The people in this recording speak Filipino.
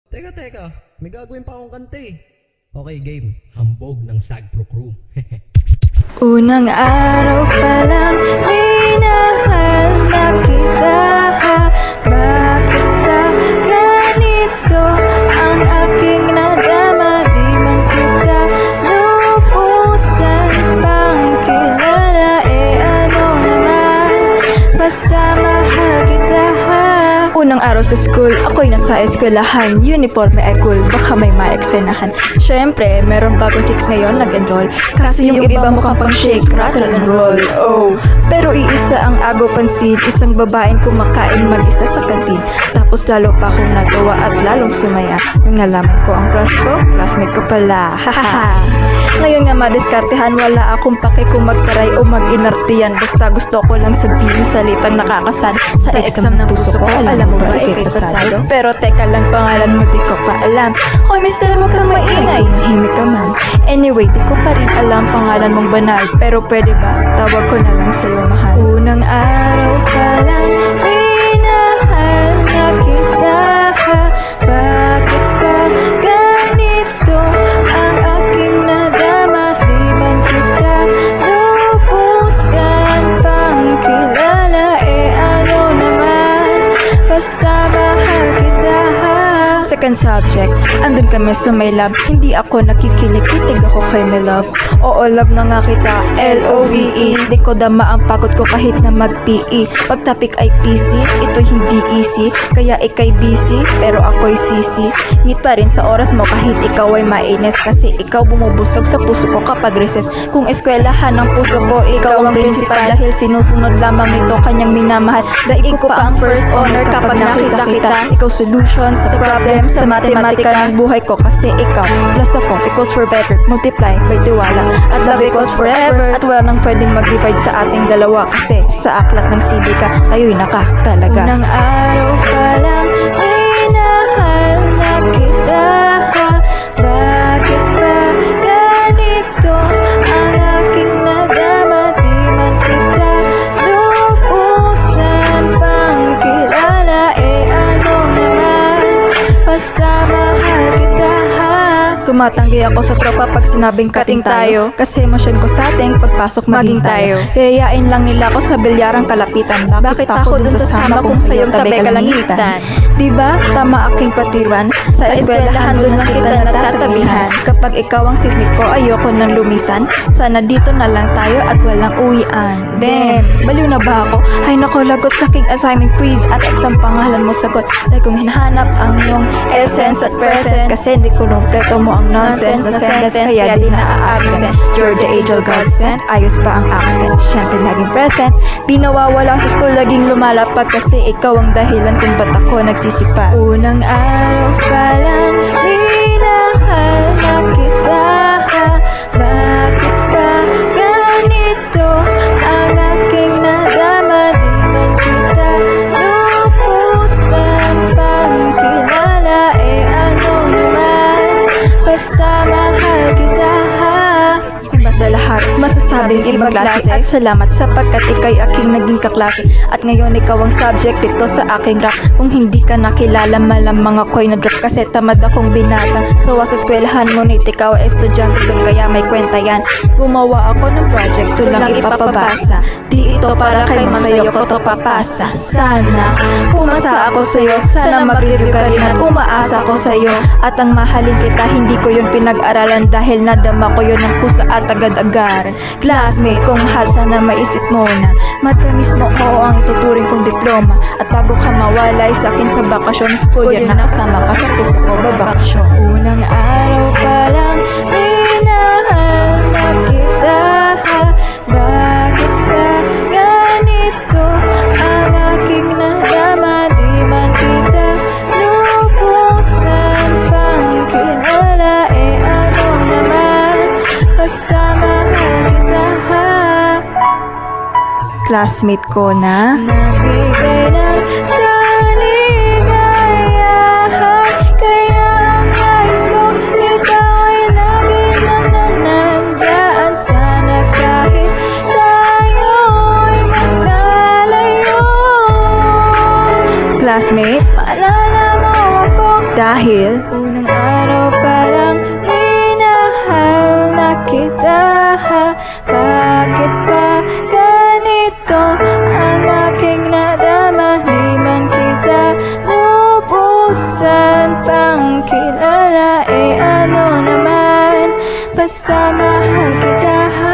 Teka, may gagawin pa akong kanta eh. Okay, game. Hambog ng Sagpro Crew. Unang araw pa lang, minahal na kita. Bakit ba ganito ang aking nadama? Di man kita lubusan pang kilala. Ano naman, basta mahal kita. Unang araw sa school, ako'y nasa eskwelahan. Uniforme ay cool, baka may maeksenahan. Syempre, meron bagong chicks ngayon nag-enroll. Kasi yung iba mukhang pang shake, rattle and roll. Oh, pero iisa ang agaw pansin, isang babaeng kumakain mag-isa sa kantin. Tapos lalo pa akong nagawa at lalong sumaya nung nalaman ko ang crush ko, classmate ko pala. Hahaha. Ngayon nga madiskartehan, wala akong pake kung magtaray o mag-inartiyan. Basta gusto ko lang sabihin sa lipang nakakasan. Sa exam ng puso ko, alam mo ba ikay pasado? Pero teka lang, pangalan mo di ko pa alam. Hoy mister, wag kang maingay, mahimik ka man. Anyway, di ko pa rin alam pangalan mong banal. Pero pwede ba, tawag ko na lang sa'yo mahal. Unang araw pa lang, minahal na kita. Bakit ba ganito ang aking nadama? Di man kita lubusan pang kilala. Ano naman, basta mahal kita. Second subject, andun kami sa may lab. Hindi ako nakikinig-kitig, ako kay my love. Oo, love na nga kita, L-O-V-E. Di ko dama ang pagod ko kahit na mag-PE. Pag topic ay PC, ito hindi easy. Kaya ikay busy, pero ako'y sisi. Ngit pa rin sa oras mo kahit ikaw ay mainis. Kasi ikaw bumubusog sa puso ko kapag recess. Kung eskwelahan ng puso ko, ikaw ang principal. Dahil sinusunod lamang ito kanyang minamahal. Daig ko pa ang first honor kapag nakita kita. Ikaw solution sa problem sa matematika ng buhay ko. Kasi ikaw, plus ako, equals for better, multiply by tiwala. At love equals forever. At wala nang pwedeng mag-divide sa ating dalawa. Kasi sa aklat ng sibika, tayo'y nakatalaga. Unang araw pa lang, minahal na kita. Bakit ba ganito ang aking nadama? Di man kita lubusan pang kilala. Ano naman, basta mahal kita. Tumatanggi ako sa tropa pag sinabing kating tayo. Kasi emosyon ko sa ating pagpasok maging tayo. Yayain lang nila ako sa bilyarang kalapitan. Bakit ako dun sasama kung sa'yong tabi kalangitan? Diba? Tama aking katwiran. Sa eskwelahan dun lang kita natatabihan. Kapag ikaw ang seatmate ko, ayoko nang lumisan. Sana dito na lang tayo at walang uwian. Damn, baliw na ba ako? Ay nako, lagot sa aking assignment quiz at exam pangalan mo sagot. Dahil kung hinahanap ang iyong essence at presence. Kasi hindi ko numpleto mo ang nonsense na sentence, kaya di na-a-accent. You're the angel God sent, ayos pa ang accent. Siyempre laging present, di nawawala sa school, laging lumalapag. Kasi ikaw ang dahilan kung ba't ako nagsisipa. Unang araw pa lang, minahal na kita. Bakit ba ganito ang aking nadama? Di man kita lubusan pang kilala. Ano naman, basta mahal kita. Iba sa lahat, masasabing ibang klase. At salamat sapagkat ikay aking naging kaklase. At ngayon ikaw ang subject dito sa aking rap. Kung hindi ka nakilala, malamang ako'y na-drop. Kasi tamad akong binatang sawa sa eskwelahan. Ngunit ikaw ay estudyante dun, kaya may kwenta yan. Gumawa ako ng project, ito lang ipapabasa. Di ito para kay man, sa'yo ko to papasa. Sana pumasa ako sa'yo, sana mag-review ka rin at umaasa ko sa'yo. At ang mahalin kita, hindi ko yun pinag-aralan. Dahil nadama ko yun ng pusa at agad-agaran. Classmate kong mahal, sana maisip mo na matamis mo ko ang ituturing kong diploma. At bago ka mawalay sa akin sa bakasyon, school year nakasama ka sa puso ko babakasyon. Unang araw pa lang, minahal na kita. Bakit ba ganito ang aking nadama? Di man kita lubusan pang kilala. Ano naman, basta mahal kita. Classmate ko na nagbigay ng kaligayahan. Kaya ang nais ko, ikaw ay lagi nandyan. Sana kahit tayo'y magkalayo. Classmate, maalala mo ako Dahil unang araw pa lang minahal na kita. Bakit ba ganito ang aking nadama? Di man kita lubusan pang kilala. Eh ano naman, basta mahal kita.